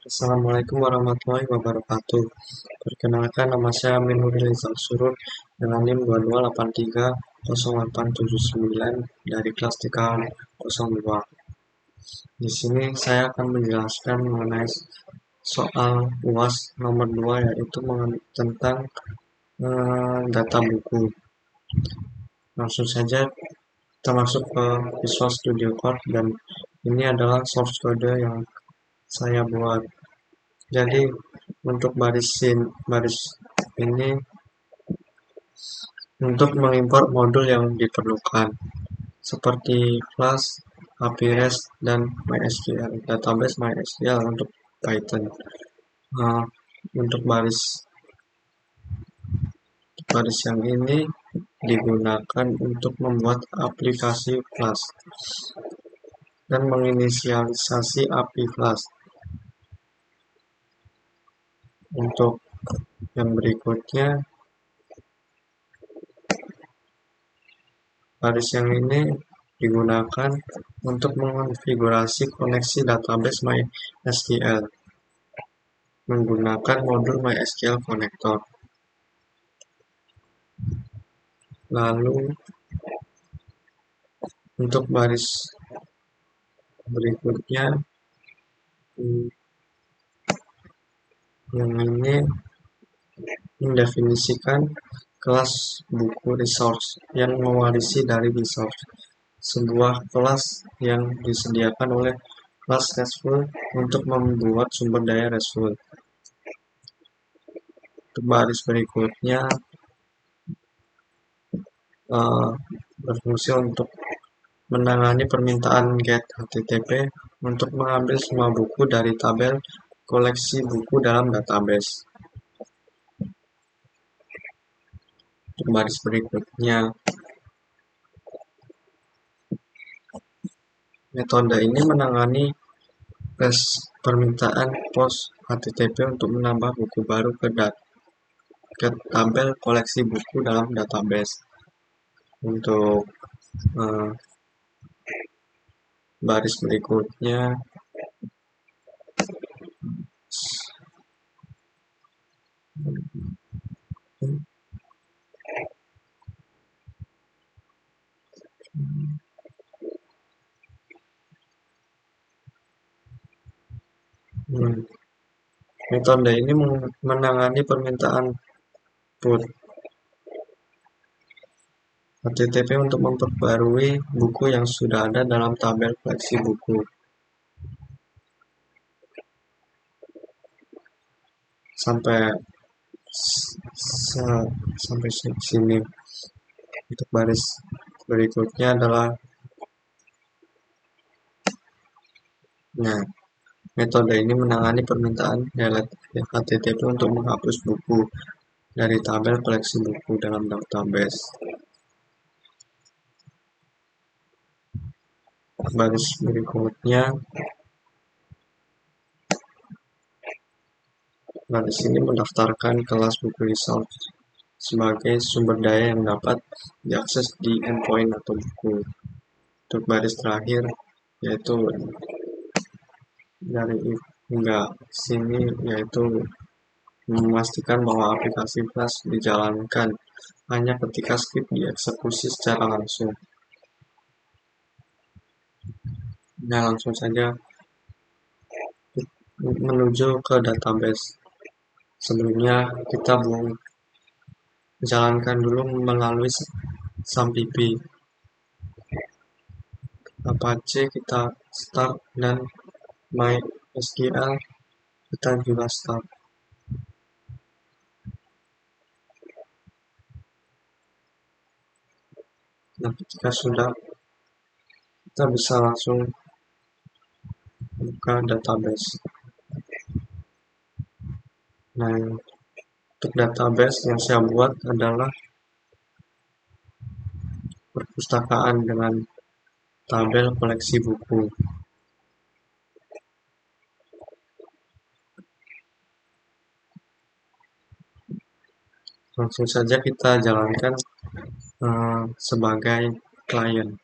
Assalamualaikum warahmatullahi wabarakatuh. Perkenalkan, nama saya Amin Nuriliza Surut dengan NIM 22830879 dari kelas TK02. Di sini saya akan menjelaskan mengenai soal UAS nomor 2, yaitu tentang data buku. Langsung saja kita masuk ke Visual Studio Code, dan ini adalah source code yang saya buat. Jadi untuk baris ini untuk mengimpor modul yang diperlukan seperti Flash, API-REST, dan MySQL, database MySQL untuk Python. Nah, untuk baris yang ini digunakan untuk membuat aplikasi Flash dan menginisialisasi API Flash. Untuk yang berikutnya, baris yang ini digunakan untuk mengonfigurasi koneksi database MySQL menggunakan modul MySQL Connector. Lalu untuk baris berikutnya, yang ini mendefinisikan kelas buku resource yang mewarisi dari resource, sebuah kelas yang disediakan oleh kelas RESTful untuk membuat sumber daya RESTful. Untuk baris berikutnya berfungsi untuk menangani permintaan GET HTTP untuk mengambil semua buku dari tabel koleksi buku dalam database. Untuk baris berikutnya, metode ini menangani permintaan POST HTTP untuk menambah buku baru ke tabel koleksi buku dalam database. Untuk baris berikutnya, metode ini menangani permintaan PUT HTTP untuk memperbarui buku yang sudah ada dalam tabel koleksi buku. Sampai sini. Untuk baris berikutnya adalah metode ini menangani permintaan HTTP untuk menghapus buku dari tabel koleksi buku dalam database. Baris berikutnya, baris ini mendaftarkan kelas buku resource sebagai sumber daya yang dapat diakses di endpoint atau buku. Untuk baris terakhir, yaitu dari hingga sini, yaitu memastikan bahwa aplikasi Flash dijalankan hanya ketika script dieksekusi secara langsung. Nah, langsung saja menuju ke database. Sebelumnya kita jalankan dulu melalui SAMPP. Apache kita start, dan MySQL kita juga start. Nah, ketika sudah, kita bisa langsung buka database. Nah, untuk database yang saya buat adalah perpustakaan dengan tabel koleksi buku. Langsung saja kita jalankan sebagai klien.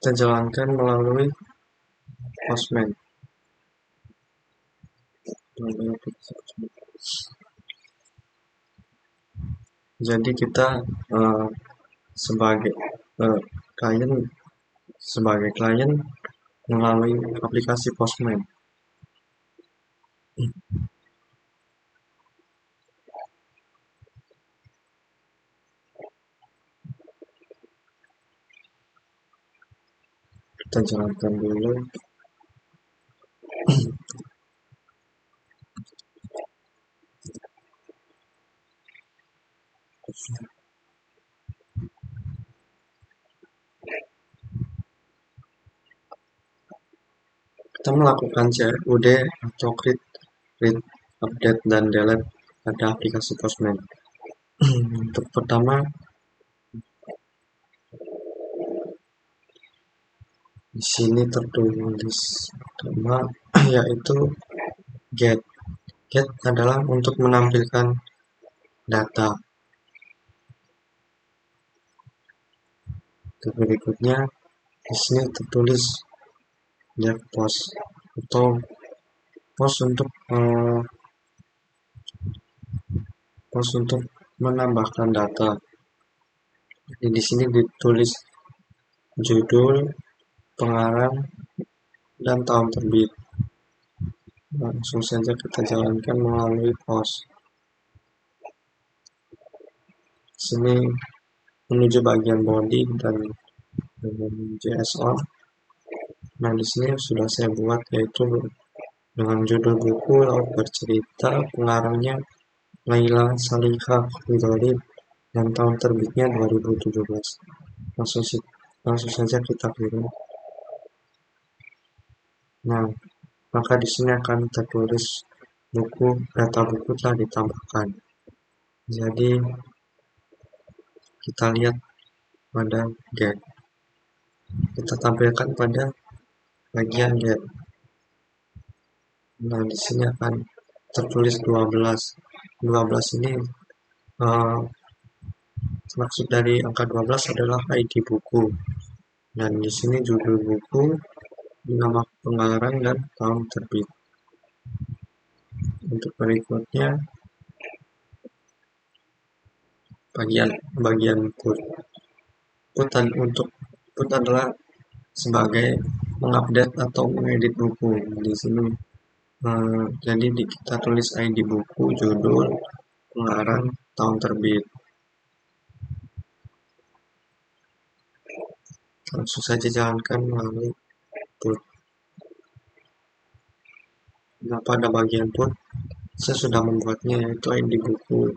kita jalankan melalui Postman. Jadi kita sebagai klien melalui aplikasi Postman. Kita jalankan dulu. Kita melakukan CRUD atau create, read, update, dan delete pada aplikasi Postman. Untuk pertama, di sini tertulis pertama yaitu get. Get adalah untuk menampilkan data. Berikutnya di sini tertulis get post atau post untuk menambahkan data. Jadi di sini ditulis judul, pengarang, dan tahun terbit. Langsung saja kita jalankan melalui post. Sini menuju bagian body dan JSON. Nah, di sini sudah saya buat yaitu dengan judul buku, laut bercerita, pengarangnya Laila Salihah Hidayat, dan tahun terbitnya 2017. Langsung saja kita kirim. Nah, maka di sini akan tertulis data buku telah ditambahkan. Jadi kita lihat pada get. Kita tampilkan pada bagian get. Nah, di sini akan tertulis 12. 12 ini maksud dari angka 12 adalah ID buku. Dan di sini judul buku, nama pengarang, dan tahun terbit. Untuk berikutnya bagian put. Put adalah sebagai mengupdate atau mengedit buku. Di sini jadi kita tulis ID buku, judul, pengarang, tahun terbit. Langsung saja jalankan melalui put. Nah, pada bagian put saya sudah membuatnya yaitu ID buku.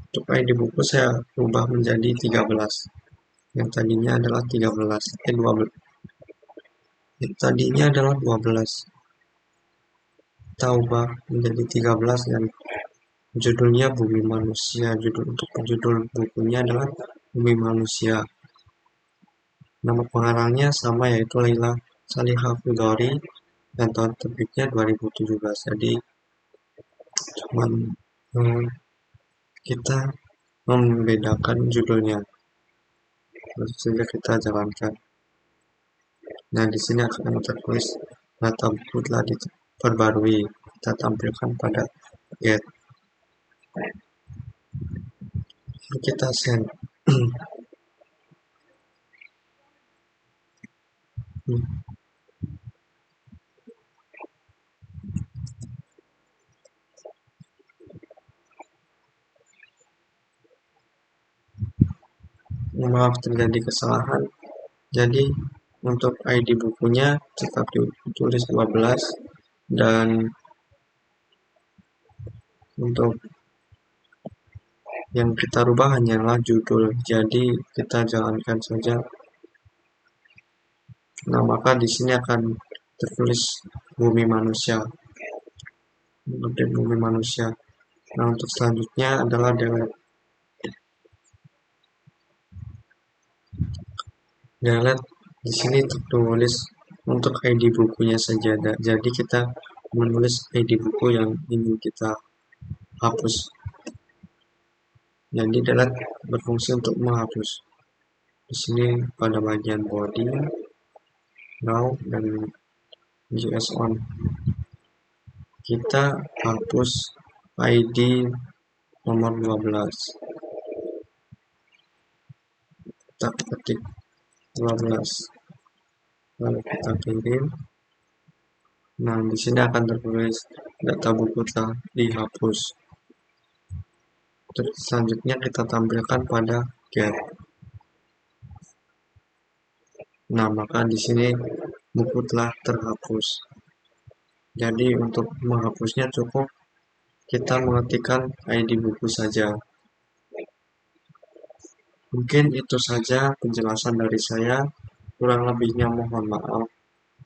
Untuk ID buku saya ubah menjadi 13. Yang tadinya adalah 12. Yang tadinya adalah 12. Kita ubah menjadi 13 dan judulnya Bumi Manusia. Judul bukunya adalah Bumi Manusia. Nama pengarangnya sama yaitu Laila Salihah Hidayat, dan tahun terbitnya 2017. Jadi cuman kita membedakan judulnya. Lalu saja kita jalankan. Nah, di sini akan tertulis data buku telah diperbarui. Kita tampilkan pada get. Kita send. Maaf, terjadi kesalahan. Jadi untuk ID bukunya tetap ditulis 12 dan untuk yang kita rubah hanyalah judul. Jadi kita jalankan saja. Nah, maka di sini akan tertulis Bumi Manusia. Update Bumi Manusia. Nah, untuk selanjutnya adalah delete. Delete di sini tertulis untuk ID bukunya saja. Jadi kita menulis ID buku yang ingin kita hapus. Jadi delete berfungsi untuk menghapus. Di sini pada bagian body, now, dan US on. Kita hapus ID nomor 12. Kita ketik 12. Lalu kita kirim. Nah, di sini akan tertulis data buku telah dihapus. Terus selanjutnya kita tampilkan pada get. Nah, maka di sini buku telah terhapus. Jadi untuk menghapusnya cukup kita mengetikkan ID buku saja. Mungkin itu saja penjelasan dari saya. Kurang lebihnya mohon maaf.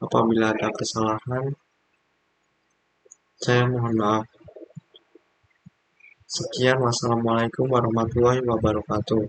Apabila ada kesalahan, saya mohon maaf. Sekian, wassalamualaikum warahmatullahi wabarakatuh.